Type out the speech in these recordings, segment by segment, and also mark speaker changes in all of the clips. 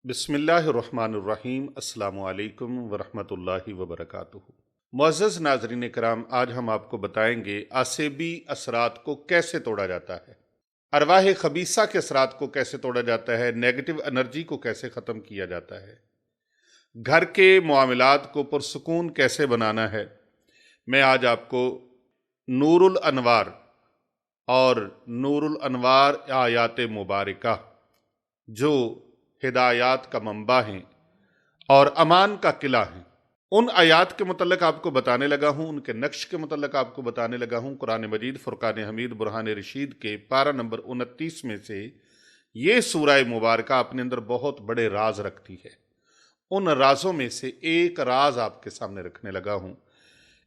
Speaker 1: बिस्मिल्लाहिर्रहमानिर्रहीम अस्सलामु अलैकुम वरहमतुल्लाहि वबरकातुहू। मुअज़्ज़ज़ नाज़रीन इकराम, आज हम आपको बताएंगे आसेबी असरात को कैसे तोड़ा जाता है, अरवाह खबीसा के असरात को कैसे तोड़ा जाता है, नेगेटिव एनर्जी को कैसे ख़त्म किया जाता है, घर के मामलात को पुरसुकून कैसे बनाना है। मैं आज आपको नूरुल अनवार और नूरुल अनवार आयात मुबारका जो हिदायत का मंबा हैं और अमान का किला हैं, उन आयात के मुतल्लिक़ आपको बताने लगा हूँ, उनके नक्श के मुतल्लिक़ आपको बताने लगा हूँ। कुरान मजीद फुरकान हमीद बुरहान रशीद के पारा नंबर 29 में से ये सूरह मुबारका अपने अंदर बहुत बड़े राज रखती है। उन राजों में से एक राज आपके सामने रखने लगा हूँ।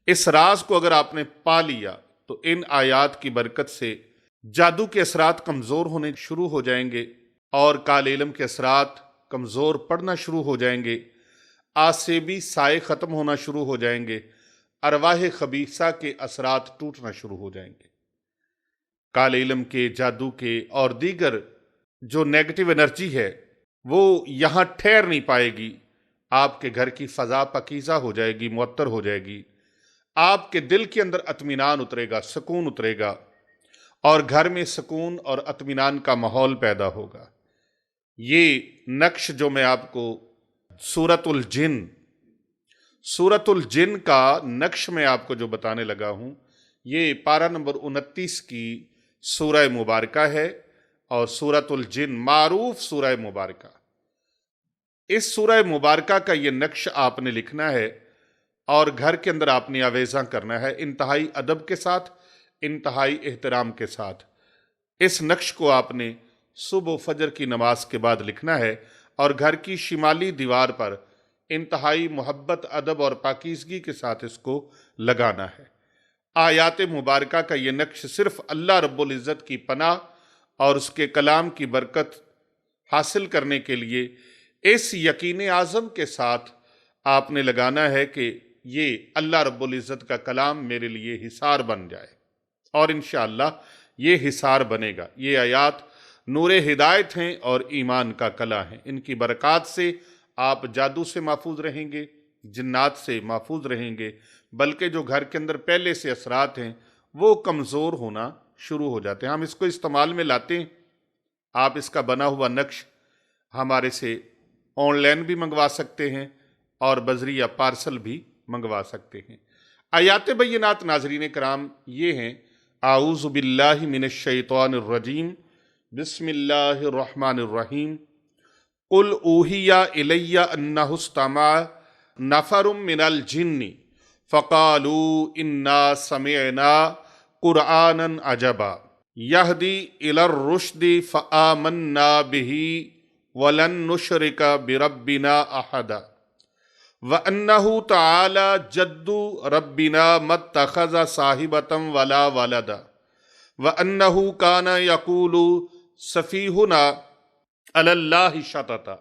Speaker 1: इस राज को अगर आपने पा लिया तो इन आयात की बरकत से जादू के असरात कमज़ोर होने शुरू हो जाएंगे और काले इल्म के असरात कमज़ोर पड़ना शुरू हो जाएंगे, आसेबी साए ख़त्म होना शुरू हो जाएंगे, अरवाह खबीसा के असरात टूटना शुरू हो जाएंगे। काले इल्म के, जादू के और दीगर जो नेगेटिव एनर्जी है वो यहाँ ठहर नहीं पाएगी। आपके घर की फ़ज़ा पकीज़ा हो जाएगी, मुअत्तर हो जाएगी। आपके दिल के अंदर अत्मीनान उतरेगा, सुकून उतरेगा और घर में सुकून और अत्मीनान का माहौल पैदा होगा। ये नक्श जो मैं आपको सूरतुल जिन का नक्श में आपको जो बताने लगा हूं, ये पारा नंबर 29 की सूरह मुबारका है और सूरतुल जिन मारूफ सूरह मुबारका। इस सूरह मुबारका का ये नक्श आपने लिखना है और घर के अंदर आपने आवेज़ा करना है, इंतहाई अदब के साथ, इंतहाई एहतराम के साथ। इस नक्श को आपने सुबह फजर की नमाज के बाद लिखना है और घर की शिमाली दीवार पर इंतहाई मोहब्बत, अदब और पाकीज़गी के साथ इसको लगाना है। आयात मुबारका का ये नक्श सिर्फ अल्लाह रब्बुल इज़्ज़त की पनाह और उसके कलाम की बरकत हासिल करने के लिए इस यकीन आज़म के साथ आपने लगाना है कि ये अल्लाह रब्बुल इज़्ज़त का कलाम मेरे लिए हिसार बन जाए और इंशाअल्लाह ये हिसार बनेगा। ये आयात नूरे हिदायत हैं और ईमान का कला हैं। इनकी बरक़ात से आप जादू से महफूज रहेंगे, जिन्नात से महफूज रहेंगे, बल्कि जो घर के अंदर पहले से असरात हैं वो कमज़ोर होना शुरू हो जाते हैं। हम इसको इस्तेमाल में लाते हैं। आप इसका बना हुआ नक्श हमारे से ऑनलाइन भी मंगवा सकते हैं और बजरिया पार्सल भी मंगवा सकते हैं। आयात बय्यनात नाज़रीन कराम ये हैं, आऊज़ु बिल्लाहि मिनश शैतानिर रजीम, बिस्मिल्लाहिर्रहमानिर्रहीम, कुल ऊहिया इलैया अन्नहुस्तमा नफरुम मिनल जिन्नि फ़क़ालू इन्ना समिअना क़ुरआनन अजबा यहदी इलर रुश्दी फ़आमन्ना बिही वलन नुशरिका बिरब्बिना अहदा व अन्नहु तआला जद्दु रब्बिना मत्तखज़ साहिबतम वला वलदा व अन्नहु काना यकूलु सफ़ीहुना अलल्लाहि शतता।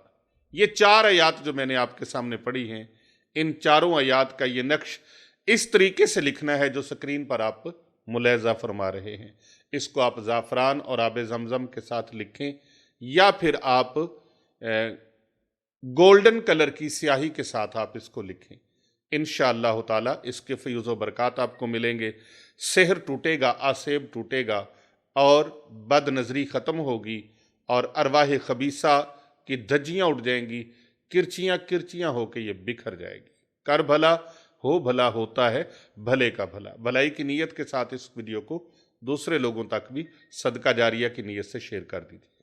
Speaker 1: ये चार आयात जो मैंने आपके सामने पढ़ी हैं, इन चारों आयात का ये नक्श इस तरीके से लिखना है जो स्क्रीन पर आप मुलाहिज़ा फरमा रहे हैं। इसको आप ज़ाफ़रान और आब ज़मज़म के साथ लिखें या फिर आप गोल्डन कलर की स्याही के साथ आप इसको लिखें। इंशाअल्लाह ताला इसके फ़यूज़ व बरक़ात आपको मिलेंगे। सेहर टूटेगा, आसेब टूटेगा और बद नज़री ख़त्म होगी और अरवाह खबीसा की धज्जियाँ उठ जाएंगी, किरचियाँ किरचियाँ होकर ये बिखर जाएगी। कर भला हो भला होता है भले का भला। भलाई की नीयत के साथ इस वीडियो को दूसरे लोगों तक भी सदका जारिया की नीयत से शेयर कर दीजिए।